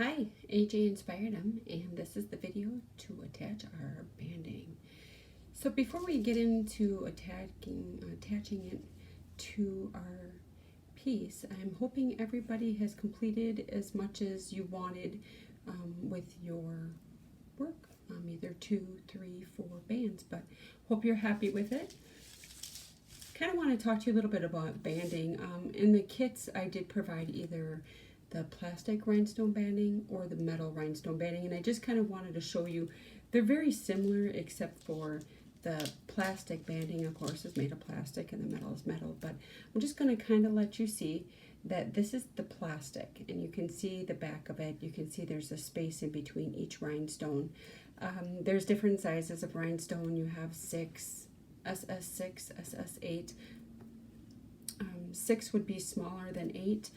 Hi, AJ Inspired and this is the video to attach our banding. So before we get into attaching it to our piece, I'm hoping everybody has completed as much as you wanted with your work, either 2, 3, 4 bands, but hope you're happy with it. Kind of want to talk to you a little bit about banding. In the kits, I did provide either the plastic rhinestone banding or the metal rhinestone banding, and I just kind of wanted to show you they're very similar except for the plastic banding, of course, is made of plastic and the metal is metal, but I'm just going to kind of let you see that this is the plastic, and you can see the back of it. You can see there's a space in between each rhinestone. There's different sizes of rhinestone. You have 6, SS6, SS8. 6 would be smaller than 8.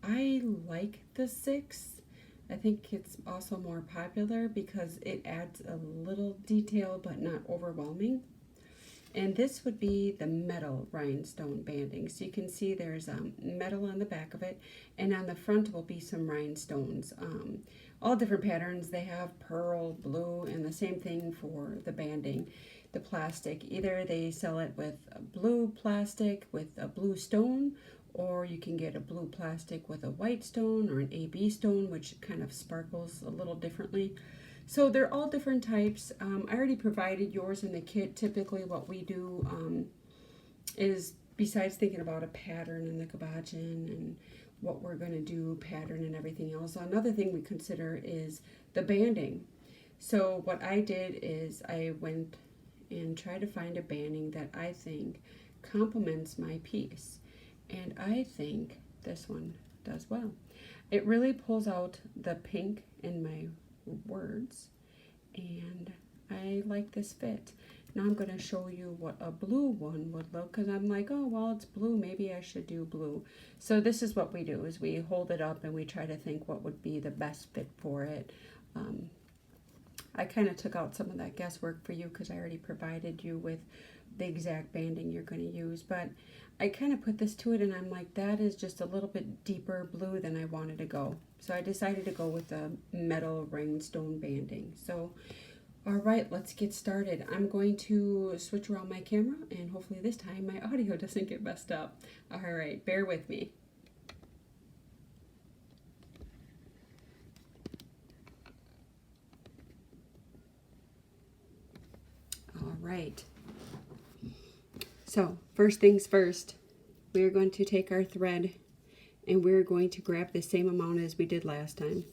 I like the 6. I think it's also more popular because it adds a little detail but not overwhelming. And this would be the metal rhinestone banding. So you can see there's metal on the back of it, and on the front will be some rhinestones. All different patterns. They have pearl, blue, and the same thing for the banding. The plastic, either they sell it with a blue plastic with a blue stone, or you can get a blue plastic with a white stone or an AB stone, which kind of sparkles a little differently. So they're all different types. I already provided yours in the kit. Typically what we do is, besides thinking about a pattern and the kabachin and what we're going to do, pattern and everything else, another thing we consider is the banding. So what I did is I went and tried to find a banding that I think complements my piece. And I think this one does well. It really pulls out the pink in my words, and I like this fit. Now I'm going to show you what a blue one would look, because I'm like, oh, well, it's blue, maybe I should do blue. So this is what we do, is we hold it up and we try to think what would be the best fit for it. I kind of took out some of that guesswork for you because I already provided you with the exact banding you're going to use, but I kind of put this to it and I'm like, that is just a little bit deeper blue than I wanted to go. So I decided to go with the metal rhinestone banding. So all right, let's get started. I'm going to switch around my camera and hopefully this time my audio doesn't get messed up. All right, bear with me. All right. So first things first, we're going to take our thread and we're going to grab the same amount as we did last time.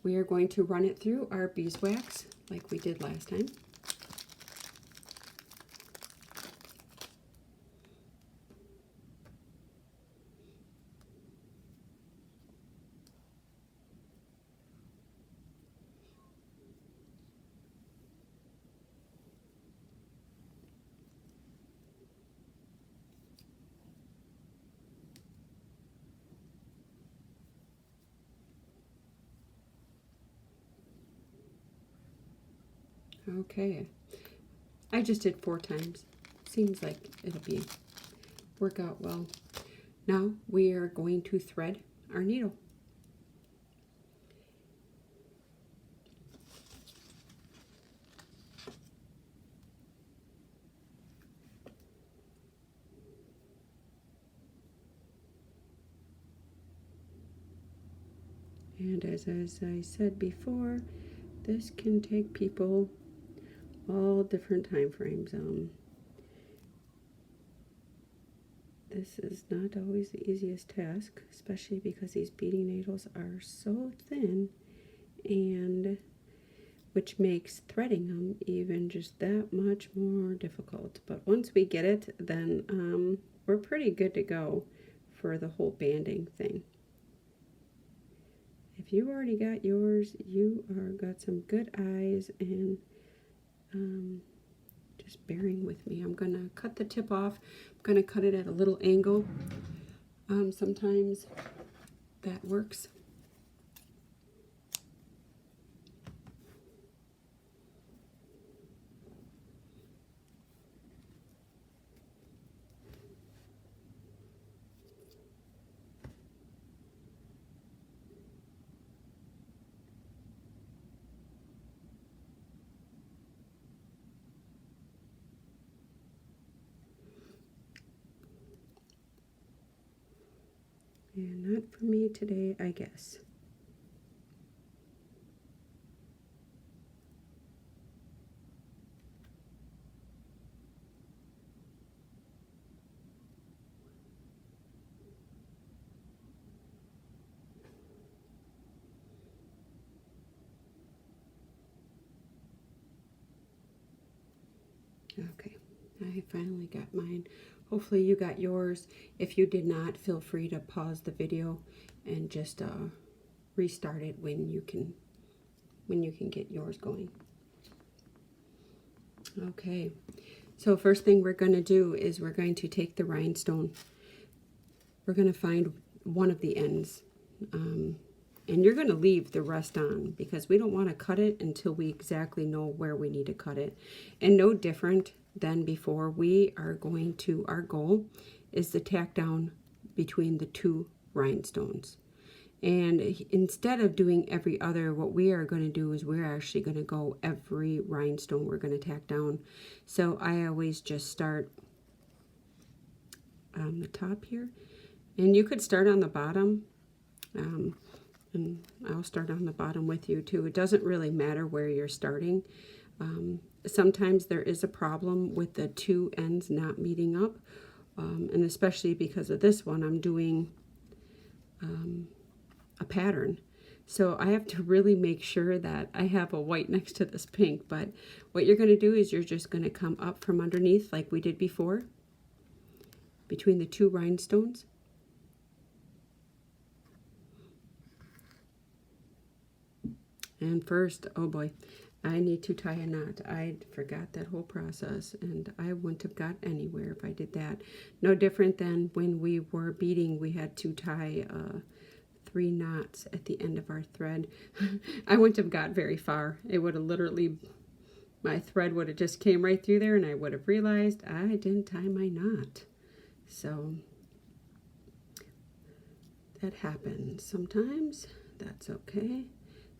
We are going to run it through our beeswax like we did last time. Okay, I just did 4 times. Seems like it'll work out well. Now we are going to thread our needle. And as I said before, this can take people all different time frames. This is not always the easiest task, especially because these beading needles are so thin, and which makes threading them even just that much more difficult. But once we get it, then we're pretty good to go for the whole banding thing. If you already got yours, you are got some good eyes, and just bearing with me. I'm going to cut the tip off. I'm going to cut it at a little angle. Sometimes that works. And not for me today, I guess. Okay, I finally got mine. Hopefully you got yours. If you did not, feel free to pause the video and just restart it when you can get yours going. Okay, so first thing we're going to do is we're going to take the rhinestone. We're going to find one of the ends. And you're going to leave the rest on because we don't want to cut it until we exactly know where we need to cut it. And no different than before, we are going to, our goal is to tack down between the two rhinestones. And instead of doing every other, what we are going to do is we're actually going to go every rhinestone we're going to tack down. So I always just start on the top here. And you could start on the bottom. And I'll start on the bottom with you too. It doesn't really matter where you're starting. Sometimes there is a problem with the two ends not meeting up. And especially because of this one, I'm doing a pattern. So I have to really make sure that I have a white next to this pink. But what you're going to do is you're just going to come up from underneath like we did before, between the two rhinestones. And first, oh boy, I need to tie a knot. I forgot that whole process, and I wouldn't have got anywhere if I did that. No different than when we were beading, we had to tie 3 knots at the end of our thread. I wouldn't have got very far. It would have literally, my thread would have just came right through there, and I would have realized I didn't tie my knot. So that happens sometimes. That's okay.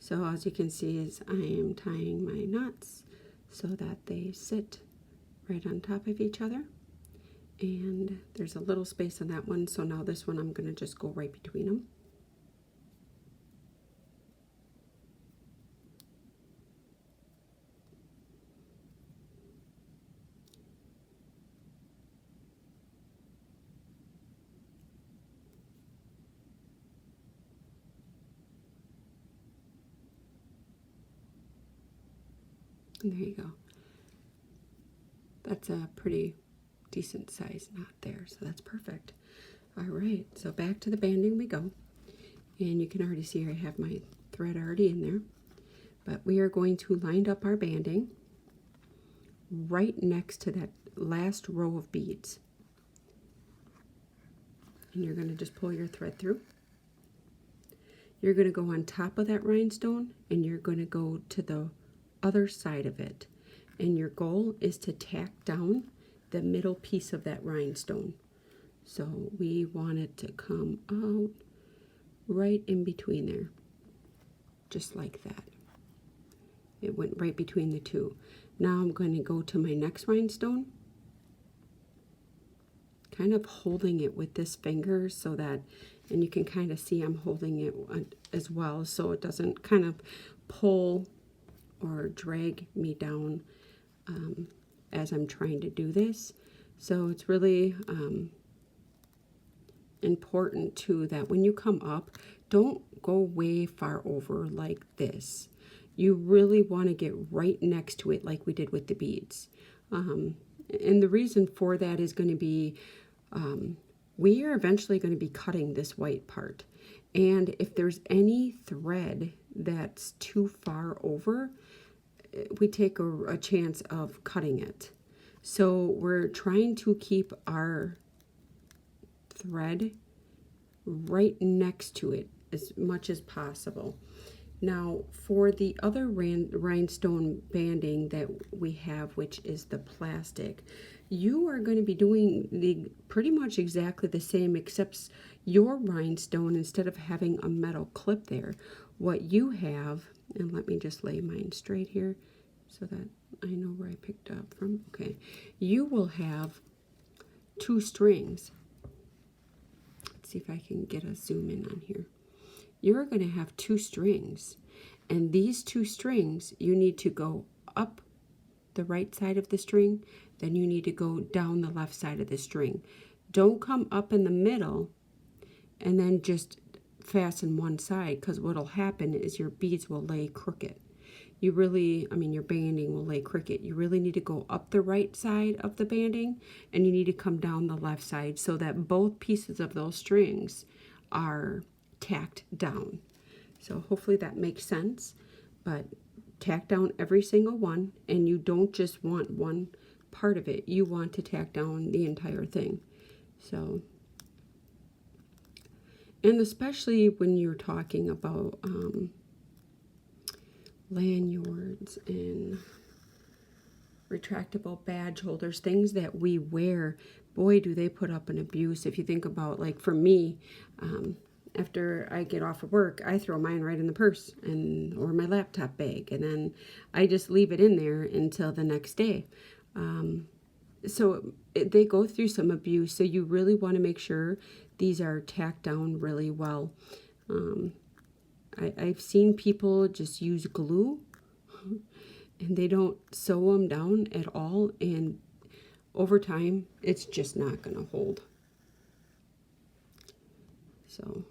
So as you can see is I am tying my knots so that they sit right on top of each other. And there's a little space on that one, so now this one I'm going to just go right between them. And there you go. That's a pretty decent size knot there, so that's perfect. All right, so back to the banding we go. And you can already see I have my thread already in there. But we are going to line up our banding right next to that last row of beads. And you're going to just pull your thread through. You're going to go on top of that rhinestone, and you're going to go to the other side of it, and your goal is to tack down the middle piece of that rhinestone. So we want it to come out right in between there, just like that. It went right between the two. Now I'm going to go to my next rhinestone, kind of holding it with this finger so that, and you can kind of see I'm holding it as well so it doesn't kind of pull or drag me down as I'm trying to do this. So it's really important too that when you come up, don't go way far over like this. You really want to get right next to it like we did with the beads. And the reason for that is going to be we are eventually going to be cutting this white part. And if there's any thread that's too far over, we take a chance of cutting it. So we're trying to keep our thread right next to it as much as possible. Now for the other rhinestone banding that we have, which is the plastic, you are going to be doing pretty much exactly the same, except your rhinestone, instead of having a metal clip there, what you have, and let me just lay mine straight here so that I know where I picked up from. Okay, you will have 2 strings. let's see if I can get a zoom in on here. You're going to have 2 strings, and these 2 strings, you need to go up the right side of the string, then you need to go down the left side of the string. Don't come up in the middle and then just fasten one side, because what'll happen is your beads will lay crooked. You really, your banding will lay crooked. You really need to go up the right side of the banding, and you need to come down the left side so that both pieces of those strings are tacked down. So hopefully that makes sense, but tack down every single one, and you don't just want one part of it. You want to tack down the entire thing. So, and especially when you're talking about lanyards and retractable badge holders, things that we wear, boy, do they put up an abuse. If you think about, like for me, after I get off of work, I throw mine right in the purse or my laptop bag, and then I just leave it in there until the next day. So they go through some abuse, so you really want to make sure these are tacked down really well. I've seen people just use glue, and they don't sew them down at all, and over time, it's just not going to hold. So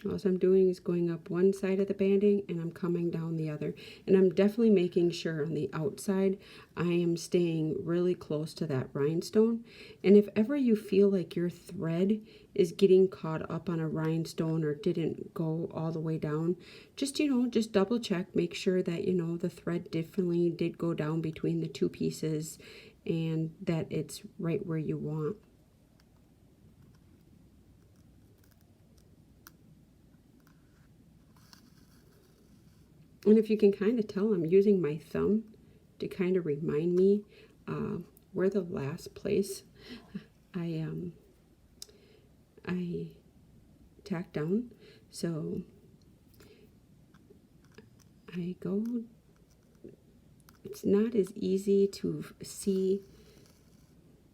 all I'm doing is going up one side of the banding, and I'm coming down the other. And I'm definitely making sure on the outside I am staying really close to that rhinestone. And if ever you feel like your thread is getting caught up on a rhinestone or didn't go all the way down, just double check, make sure that the thread definitely did go down between the 2 pieces and that it's right where you want. And if you can kind of tell, I'm using my thumb to kind of remind me where the last place I tacked down. So I go, it's not as easy to see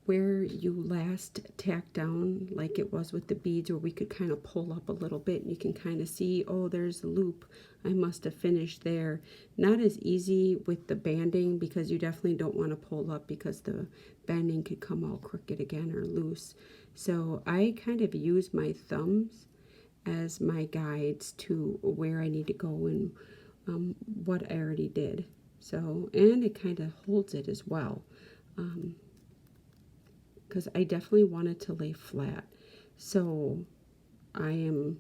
where you last tacked down like it was with the beads, where we could kind of pull up a little bit and you can kind of see, oh, there's a loop, I must have finished there. Not as easy with the banding, because you definitely don't want to pull up because the banding could come all crooked again or loose. So I kind of use my thumbs as my guides to where I need to go and what I already did. So, and it kind of holds it as well. Because I definitely want it to lay flat. So I am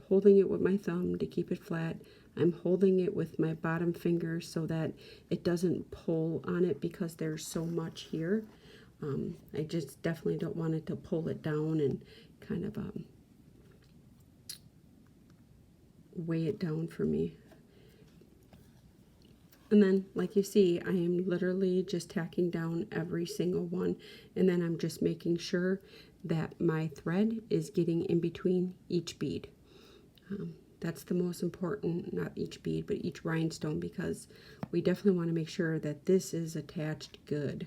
holding it with my thumb to keep it flat. I'm holding it with my bottom finger so that it doesn't pull on it, because there's so much here. I just definitely don't want it to pull it down and kind of weigh it down for me. And then, like you see, I am literally just tacking down every single one, and then I'm just making sure that my thread is getting in between each bead. That's the most important, not each bead, but each rhinestone, because we definitely want to make sure that this is attached good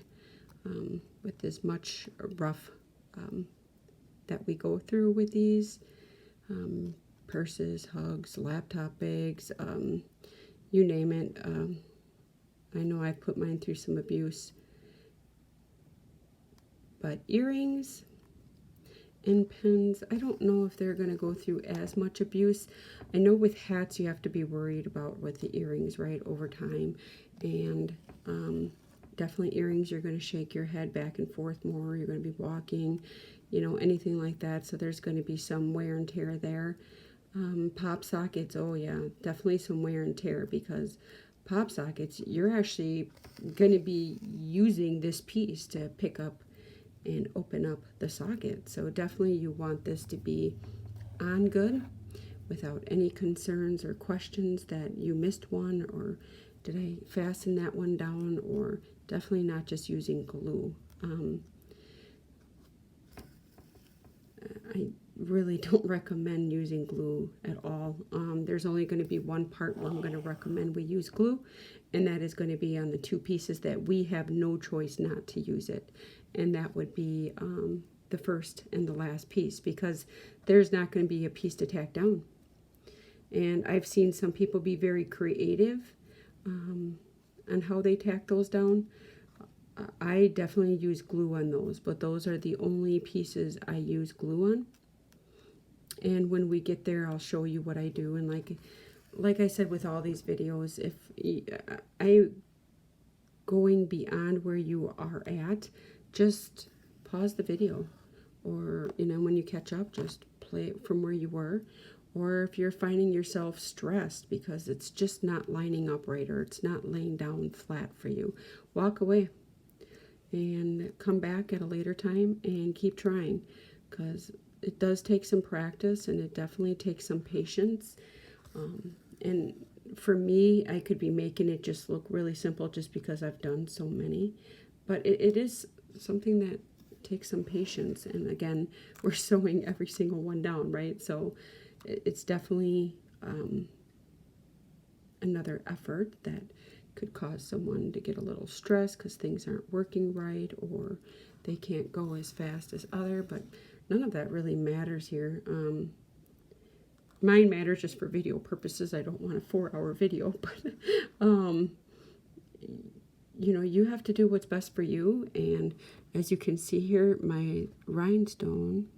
with as much rough that we go through with these purses, hugs, laptop bags, you name it. I know I've put mine through some abuse. But earrings and pins, I don't know if they're going to go through as much abuse. I know with hats you have to be worried about with the earrings, right, over time. And definitely earrings, you're going to shake your head back and forth more. You're going to be walking, anything like that. So there's going to be some wear and tear there. Pop sockets, oh yeah, definitely some wear and tear, because pop sockets, you're actually going to be using this piece to pick up and open up the socket. So definitely you want this to be on good without any concerns or questions that you missed one, or did I fasten that one down, or definitely not just using glue. I really don't recommend using glue at all. There's only going to be one part where I'm going to recommend we use glue, and that is going to be on the 2 pieces that we have no choice not to use it. and that would be the first and the last piece, because there's not going to be a piece to tack down. And I've seen some people be very creative on how they tack those down. I definitely use glue on those, but those are the only pieces I use glue on. And when we get there, I'll show you what I do. And like I said with all these videos, if I going beyond where you are at, just pause the video, or when you catch up, just play it from where you were. Or if you're finding yourself stressed because it's just not lining up right, or it's not laying down flat for you, walk away and come back at a later time and keep trying, because it does take some practice, and it definitely takes some patience. And for me, I could be making it just look really simple just because I've done so many, but it is something that takes some patience. And again, we're sewing every single one down, right? So it's definitely another effort that could cause someone to get a little stressed because things aren't working right, or they can't go as fast as other, but none of that really matters here. Mine matters just for video purposes. I don't want a 4-hour video, but you have to do what's best for you. And as you can see here, my rhinestone,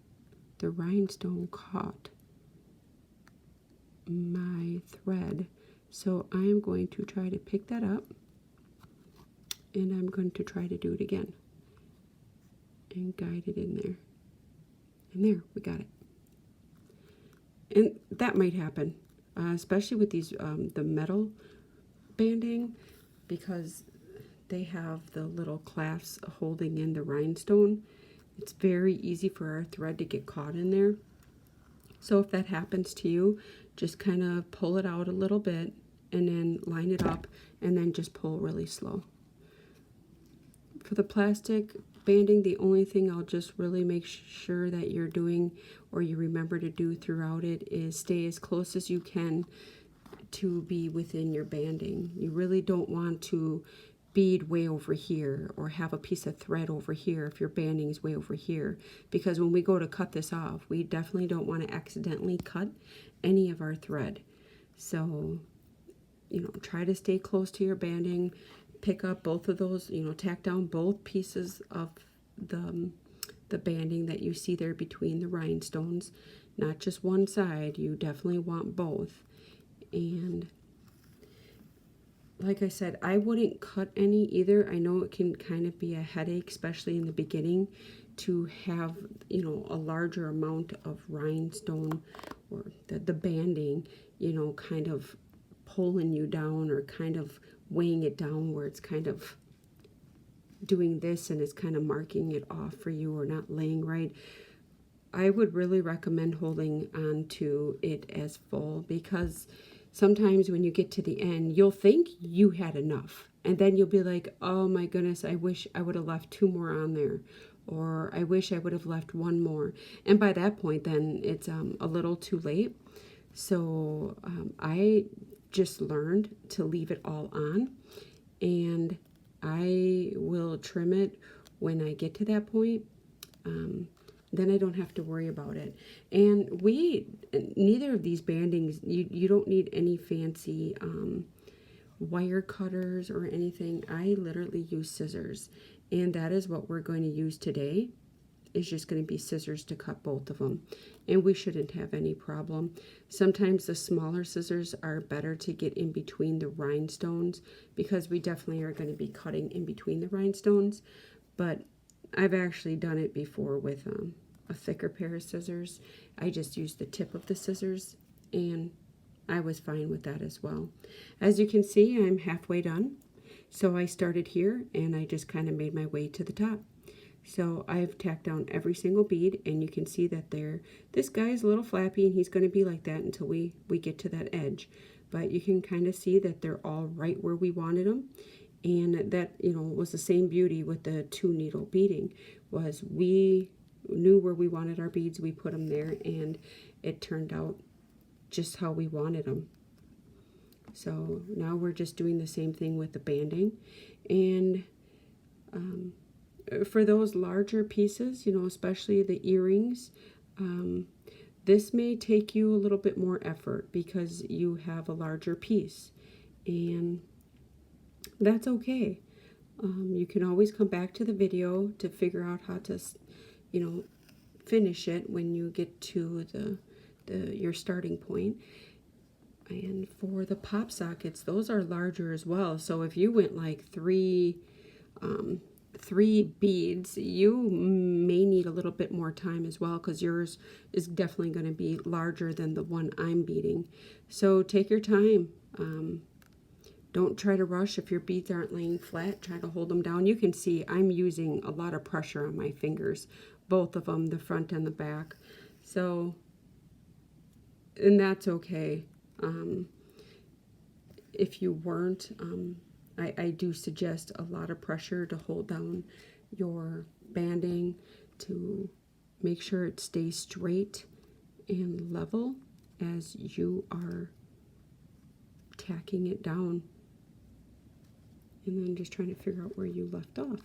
the rhinestone caught my thread. So I'm going to try to pick that up, and I'm going to try to do it again and guide it in there. And there, we got it. And that might happen, especially with these, the metal banding, because they have the little clasps holding in the rhinestone. It's very easy for our thread to get caught in there. So if that happens to you, just kind of pull it out a little bit and then line it up, and then just pull really slow. For the plastic banding, the only thing I'll just really make sure that you're doing, or you remember to do throughout it, is stay as close as you can to be within your banding. You really don't want to bead way over here or have a piece of thread over here if your banding is way over here, because when we go to cut this off, we definitely don't want to accidentally cut any of our thread. So try to stay close to your banding, pick up both of those, tack down both pieces of the banding that you see there between the rhinestones, not just one side. You definitely want both. And like I said, I wouldn't cut any either. I know it can kind of be a headache, especially in the beginning, to have a larger amount of rhinestone, or the banding kind of pulling you down, or kind of weighing it down, where it's kind of doing this and it's kind of marking it off for you, or not laying right. I would really recommend holding on to it as full, because sometimes when you get to the end, you'll think you had enough, and then you'll be like, oh my goodness, I wish I would have left 2 more on there, or I wish I would have left 1 more. And by that point, then it's a little too late. So I just learned to leave it all on, and I will trim it when I get to that point. Then I don't have to worry about it. And neither of these bandings, you don't need any fancy wire cutters or anything. I literally use scissors, and that is what we're going to use today. Is just going to be scissors to cut both of them, and we shouldn't have any problem. Sometimes the smaller scissors are better to get in between the rhinestones, because we definitely are going to be cutting in between the rhinestones. But I've actually done it before with a thicker pair of scissors. I just used the tip of the scissors, and I was fine with that as well. As you can see, I'm halfway done. So I started here, and I just kind of made my way to the top. So I've tacked down every single bead, and you can see that this guy is a little flappy, and he's going to be like that until we get to that edge. But you can kind of see that they're all right where we wanted them. And that, was the same beauty with the 2 needle beading, was we knew where we wanted our beads, we put them there, and it turned out just how we wanted them. So now we're just doing the same thing with the banding. And for those larger pieces, you know, especially the earrings, this may take you a little bit more effort because you have a larger piece, and that's okay. You can always come back to the video to figure out how to, you know, finish it when you get to your starting point. And for the pop sockets, those are larger as well. So if you went like three beads, you may need a little bit more time as well, because yours is definitely going to be larger than the one I'm beading. So take your time. Don't try to rush. If your beads aren't laying flat, try to hold them down. You can see I'm using a lot of pressure on my fingers, both of them, the front and the back. So, and that's okay. If you weren't, I do suggest a lot of pressure to hold down your banding to make sure it stays straight and level as you are tacking it down. And then just trying to figure out where you left off.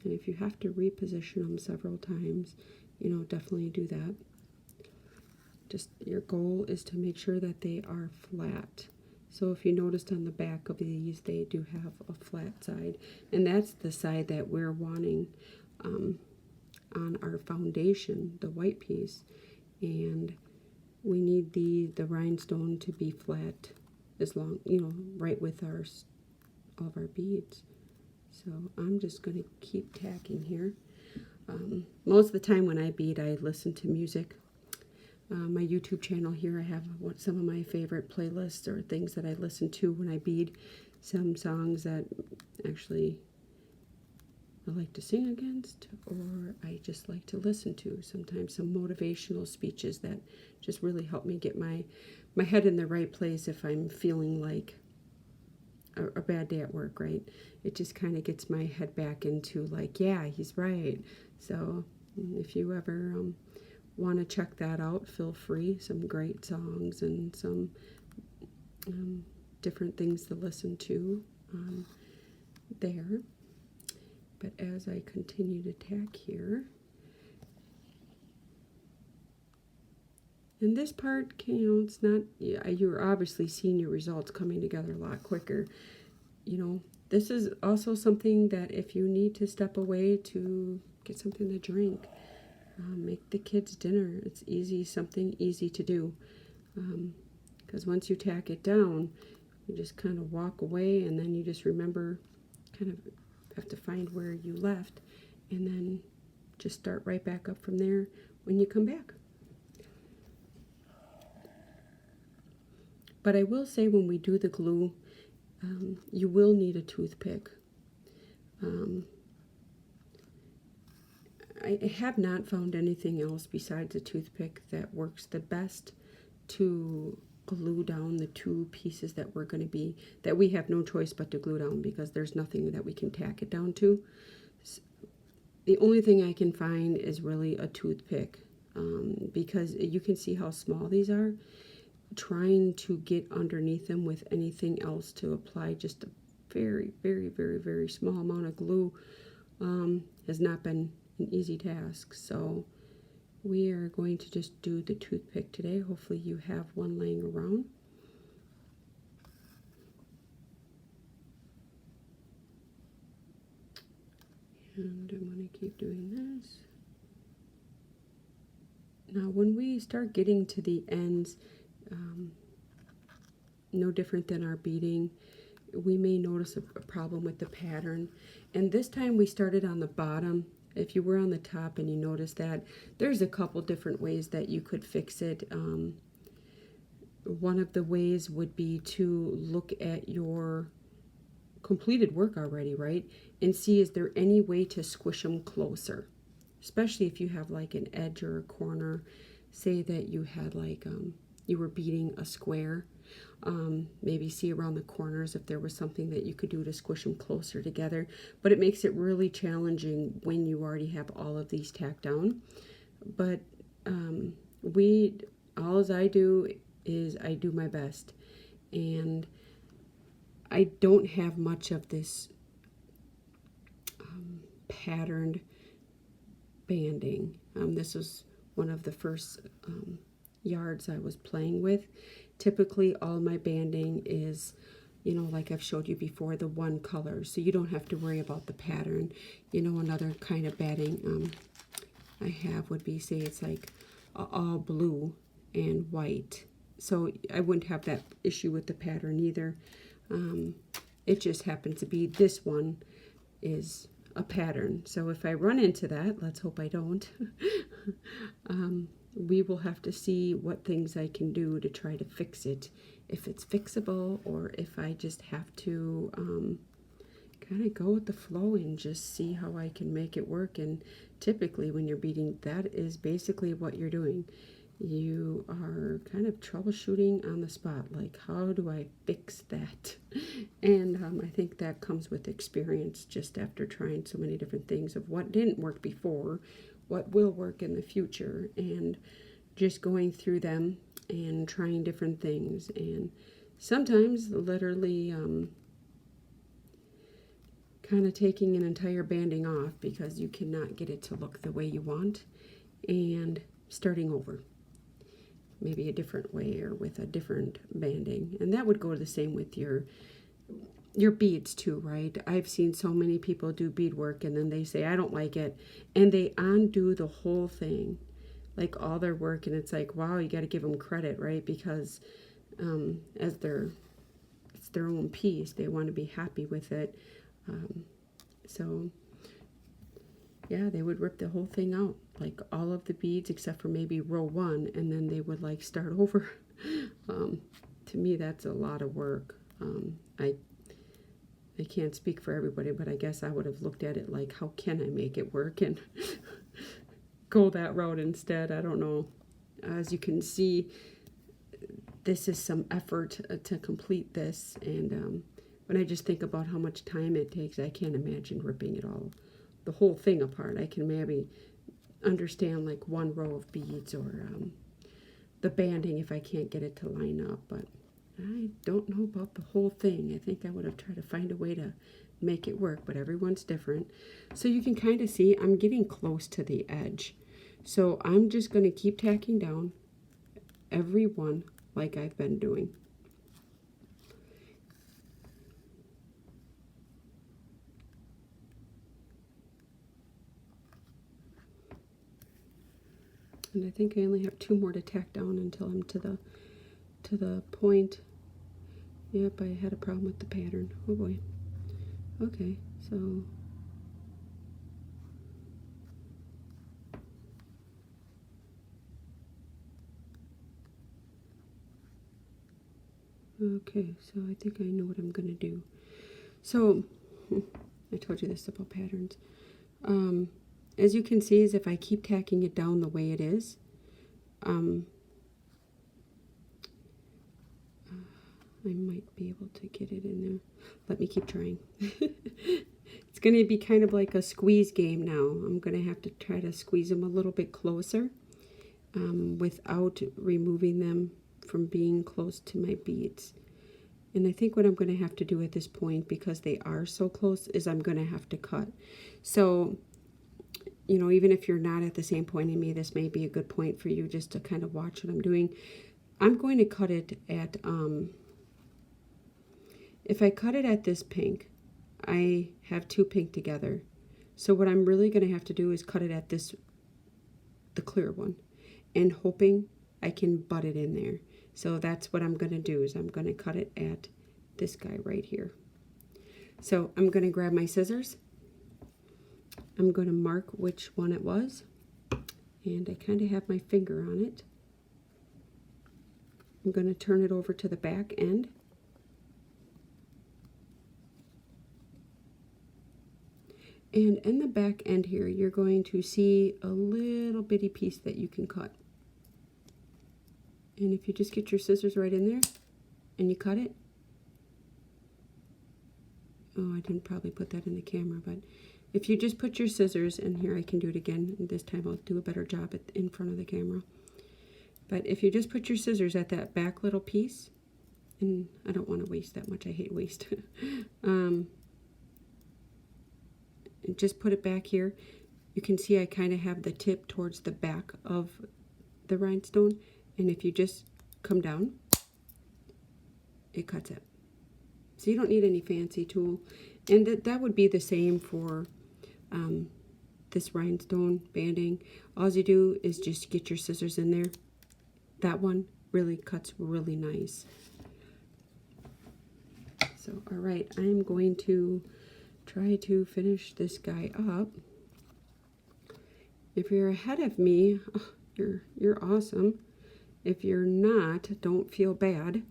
And if you have to reposition them several times, you know, definitely do that. Just your goal is to make sure that they are flat. So if you noticed on the back of these, they do have a flat side. And that's the side that we're wanting on our foundation, the white piece. And we need the rhinestone to be flat as long, you know, right with all of our beads. So I'm just going to keep tacking here. Most of the time when I bead, I listen to music. My YouTube channel here, I have some of my favorite playlists or things that I listen to when I bead. Some songs that actually I like to sing against, or I just like to listen to. Sometimes some motivational speeches that just really help me get my head in the right place if I'm feeling like a bad day at work, right? It just kind of gets my head back into like, yeah, he's right. So if you ever want to check that out, feel free. Some great songs and some different things to listen to there. But as I continue to tack here, and this part, you know, it's not, you're obviously seeing your results coming together a lot quicker. You know, this is also something that if you need to step away to get something to drink, make the kids dinner. It's easy, something easy to do. Because once you tack it down, you just kind of walk away, and then you just remember, kind of have to find where you left, and then just start right back up from there when you come back. But I will say, when we do the glue, you will need a toothpick. I have not found anything else besides a toothpick that works the best to glue down the two pieces that that we have no choice but to glue down, because there's nothing that we can tack it down to. The only thing I can find is really a toothpick, because you can see how small these are. Trying to get underneath them with anything else to apply just a very, very, very, very small amount of glue has not been an easy task. So we are going to just do the toothpick today. Hopefully you have one laying around. And I'm going to keep doing this. Now when we start getting to the ends, no different than our beading, we may notice a problem with the pattern. And this time we started on the bottom. If you were on the top and you notice that, there's a couple different ways that you could fix it. One of the ways would be to look at your completed work already, right? And see, is there any way to squish them closer? Especially if you have like an edge or a corner. Say that you had like, you were beading a square. maybe see around the corners if there was something that you could do to squish them closer together. But it makes it really challenging when you already have all of these tacked down. But all as I do is I do my best. And I don't have much of this patterned banding. This was one of the first yards I was playing with. Typically all my banding is, you know, like I've showed you before, the one color, so you don't have to worry about the pattern. You know, another kind of batting I have would be, say it's like all blue and white, so I wouldn't have that issue with the pattern either. It just happens to be this one is a pattern, so if I run into that, let's hope I don't, we will have to see what things I can do to try to fix it, if it's fixable, or if I just have to kind of go with the flow and just see how I can make it work. And typically when you're beading, that is basically what you're doing. You are kind of troubleshooting on the spot, like how do I fix that? And I think that comes with experience, just after trying so many different things of what didn't work before, what will work in the future, and just going through them and trying different things, and sometimes literally kind of taking an entire banding off because you cannot get it to look the way you want, and starting over, maybe a different way or with a different banding. And that would go the same with your beads too, right? I've seen so many people do beadwork and then they say I don't like it, and they undo the whole thing, like all their work, and it's like, wow, you got to give them credit, right? Because it's their own piece, they want to be happy with it. So yeah, they would rip the whole thing out, like all of the beads except for maybe row 1, and then they would like start over. To me, that's a lot of work. I can't speak for everybody, but I guess I would have looked at it like, how can I make it work, and go that route instead. I don't know. As you can see, this is some effort to complete this, and when I just think about how much time it takes, I can't imagine ripping it all, the whole thing apart. I can maybe understand like one row of beads, or the banding if I can't get it to line up, but I don't know about the whole thing. I think I would have tried to find a way to make it work, but everyone's different. So you can kind of see I'm getting close to the edge. So I'm just going to keep tacking down every one like I've been doing. And I think I only have 2 more to tack down until I'm to the point. Yep, I had a problem with the pattern. Oh boy. Okay, so okay, so I think I know what I'm gonna do. So I told you this about patterns. As you can see, is if I keep tacking it down the way it is, I might be able to get it in there. Let me keep trying. It's going to be kind of like a squeeze game now. I'm going to have to try to squeeze them a little bit closer without removing them from being close to my beads. And I think what I'm going to have to do at this point, because they are so close, is I'm going to have to cut. So, you know, even if you're not at the same point in me, this may be a good point for you just to kind of watch what I'm doing. I'm going to cut it at, if I cut it at this pink, I have 2 pink together. So what I'm really going to have to do is cut it at this, the clear one, and hoping I can butt it in there. So that's what I'm going to do, is I'm going to cut it at this guy right here. So I'm going to grab my scissors. I'm going to mark which one it was, and I kind of have my finger on it. I'm going to turn it over to the back end. And in the back end here, you're going to see a little bitty piece that you can cut. And if you just get your scissors right in there, and you cut it. Oh, I didn't probably put that in the camera, but if you just put your scissors, and here I can do it again, and this time I'll do a better job in front of the camera. But if you just put your scissors at that back little piece, and I don't want to waste that much, I hate waste. And just put it back here. You can see I kind of have the tip towards the back of the rhinestone, and if you just come down, it cuts it. So you don't need any fancy tool, and that would be the same for this rhinestone banding. All you do is just get your scissors in there. That one really cuts really nice. So, all right, I'm going to try to finish this guy up. If you're ahead of me, oh, you're awesome. If you're not, don't feel bad.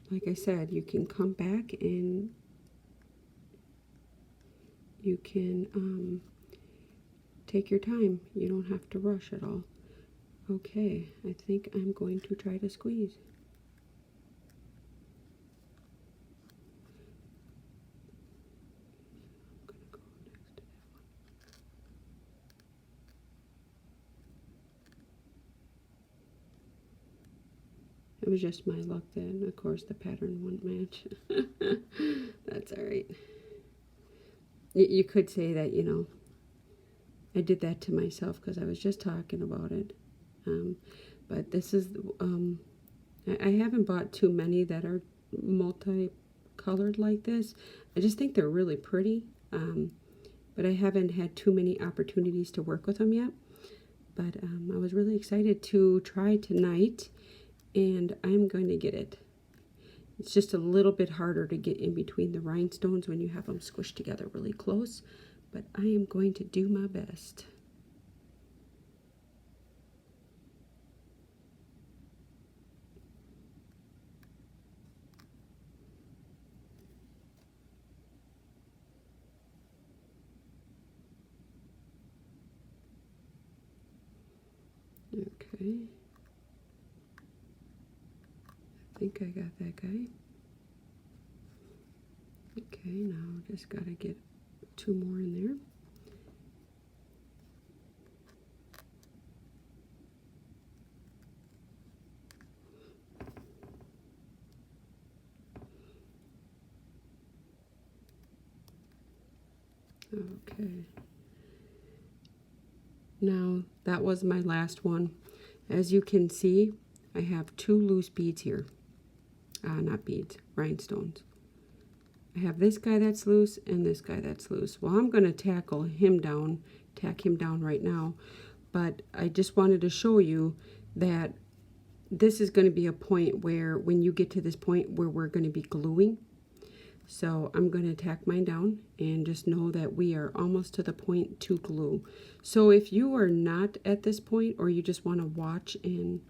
Like I said, you can come back and you can take your time. You don't have to rush at all. Okay, I think I'm going to try to squeeze. It was just my luck then. Of course, the pattern wouldn't match. That's all right. You could say that, you know, I did that to myself because I was just talking about it. But this is, I haven't bought too many that are multicolored like this. I just think they're really pretty. But I haven't had too many opportunities to work with them yet. But I was really excited to try tonight. And I'm going to get it. It's just a little bit harder to get in between the rhinestones when you have them squished together really close, but I am going to do my best. Okay. I think I got that guy. Okay, now just gotta get 2 more in there. Okay. Now that was my last one. As you can see, I have 2 loose beads here. Not beads, rhinestones. I have this guy that's loose and this guy that's loose. Well, I'm going to tack him down right now. But I just wanted to show you that this is going to be a point where when you get to this point where we're going to be gluing. So I'm going to tack mine down and just know that we are almost to the point to glue. So if you are not at this point or you just want to watch and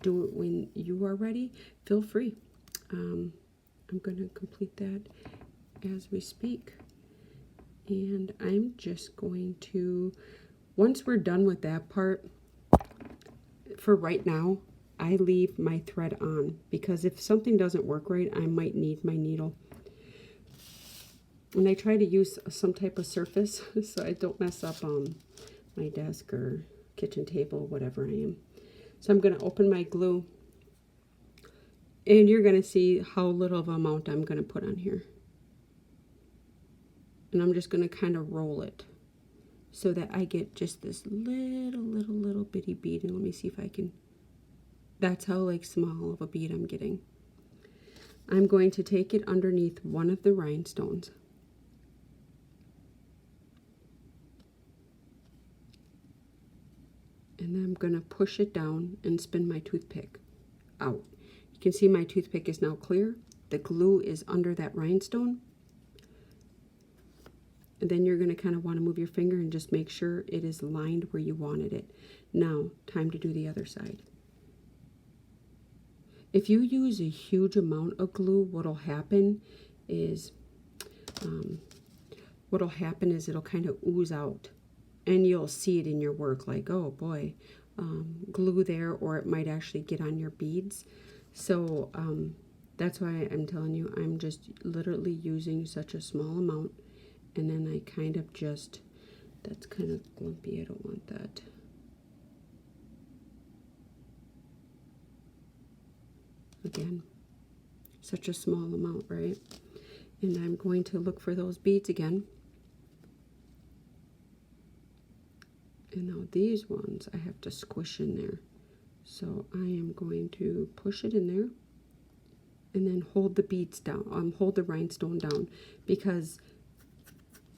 do it when you are ready, feel free. I'm going to complete that as we speak. And I'm just going to, once we're done with that part, for right now, I leave my thread on because if something doesn't work right, I might need my needle. And I try to use some type of surface so I don't mess up my desk or kitchen table, whatever I am. So I'm going to open my glue. And you're going to see how little of amount I'm going to put on here. And I'm just going to kind of roll it so that I get just this little bitty bead. And let me see if I can, that's how like small of a bead I'm getting. I'm going to take it underneath one of the rhinestones. And then I'm going to push it down and spin my toothpick out. You can see my toothpick is now clear. The glue is under that rhinestone. And then you're going to kind of want to move your finger and just make sure it is lined where you wanted it. Now, time to do the other side. If you use a huge amount of glue, what'll happen is it'll kind of ooze out. And you'll see it in your work like, oh boy, glue there, or it might actually get on your beads. So that's why I'm telling you, I'm just literally using such a small amount, and then I kind of just, that's kind of lumpy, I don't want that. Again, such a small amount, right? And I'm going to look for those beads again. And now these ones I have to squish in there. So I am going to push it in there and then hold the beads down, hold the rhinestone down, because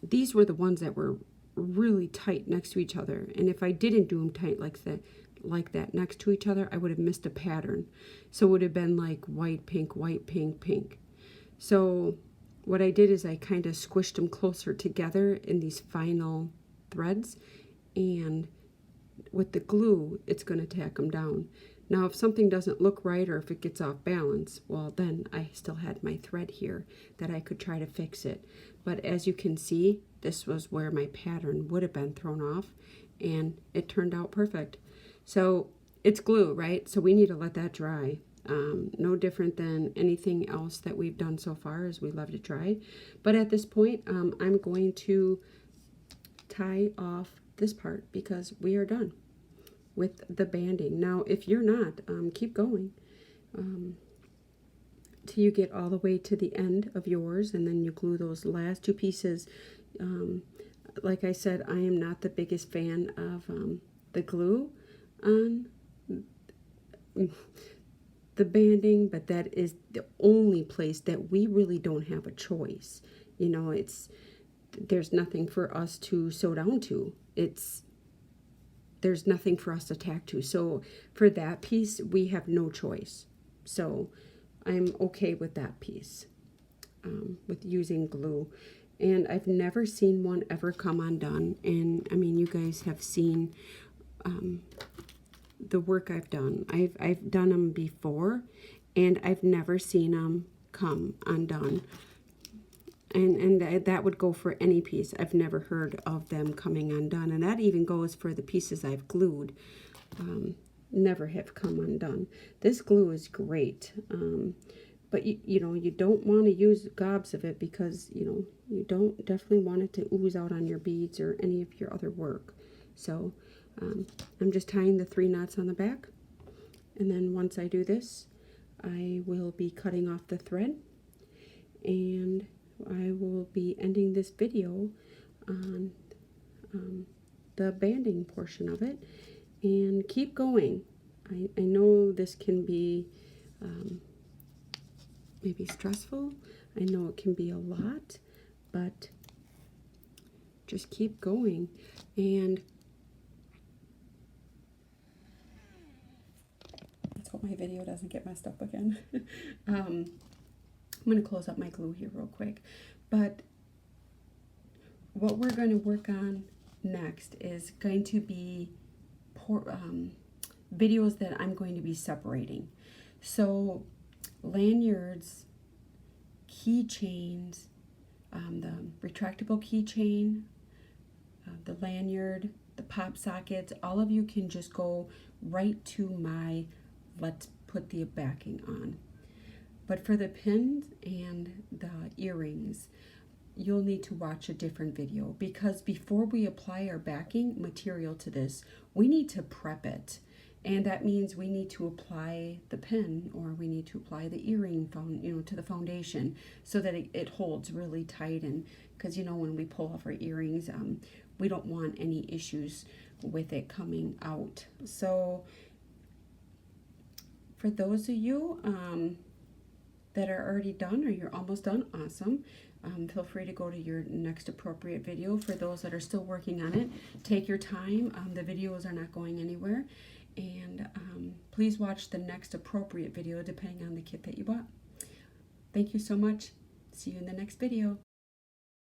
these were the ones that were really tight next to each other. And if I didn't do them tight like that next to each other, I would have missed a pattern. So it would have been like white, pink, pink. So what I did is I kind of squished them closer together in these final threads, and with the glue, it's going to tack them down. Now, if something doesn't look right, or if it gets off balance, well, then I still had my thread here that I could try to fix it. But as you can see, this was where my pattern would have been thrown off, and it turned out perfect. So it's glue, right? So we need to let that dry. No different than anything else that we've done so far, as we love to dry. But at this point, I'm going to tie off this part because we are done with the banding. Now, if you're not, keep going till you get all the way to the end of yours, and then you glue those last two pieces. Like I said, I am not the biggest fan of the glue on the banding, but that is the only place that we really don't have a choice. You know, there's nothing for us to sew down to. There's nothing for us to tack to. So for that piece, we have no choice. So I'm okay with that piece, with using glue. And I've never seen one ever come undone. And I mean, you guys have seen the work I've done. I've done them before, and I've never seen them come undone. And that would go for any piece. I've never heard of them coming undone. And that even goes for the pieces I've glued. Never have come undone. This glue is great. But you know, you don't want to use gobs of it, because, you know, you don't definitely want it to ooze out on your beads or any of your other work. So I'm just tying the 3 knots on the back. And then once I do this, I will be cutting off the thread, and I will be ending this video on the banding portion of it. And keep going. I know this can be maybe stressful. I know it can be a lot, but just keep going. And let's hope my video doesn't get messed up again. I'm going to close up my glue here real quick. But what we're going to work on next is going to be videos that I'm going to be separating. So lanyards, keychains, the retractable keychain, the lanyard, the pop sockets, all of you can just go right to my let's put the backing on. But for the pins and the earrings, you'll need to watch a different video, because before we apply our backing material to this, we need to prep it. And that means we need to apply the pin, or we need to apply the earring to the foundation, so that it holds really tight. And because, you know, when we pull off our earrings, we don't want any issues with it coming out. So for those of you that are already done, or you're almost done, awesome. Feel free to go to your next appropriate video. For those that are still working on it, take your time. The videos are not going anywhere. And please watch the next appropriate video depending on the kit that you bought. Thank you so much. See you in the next video.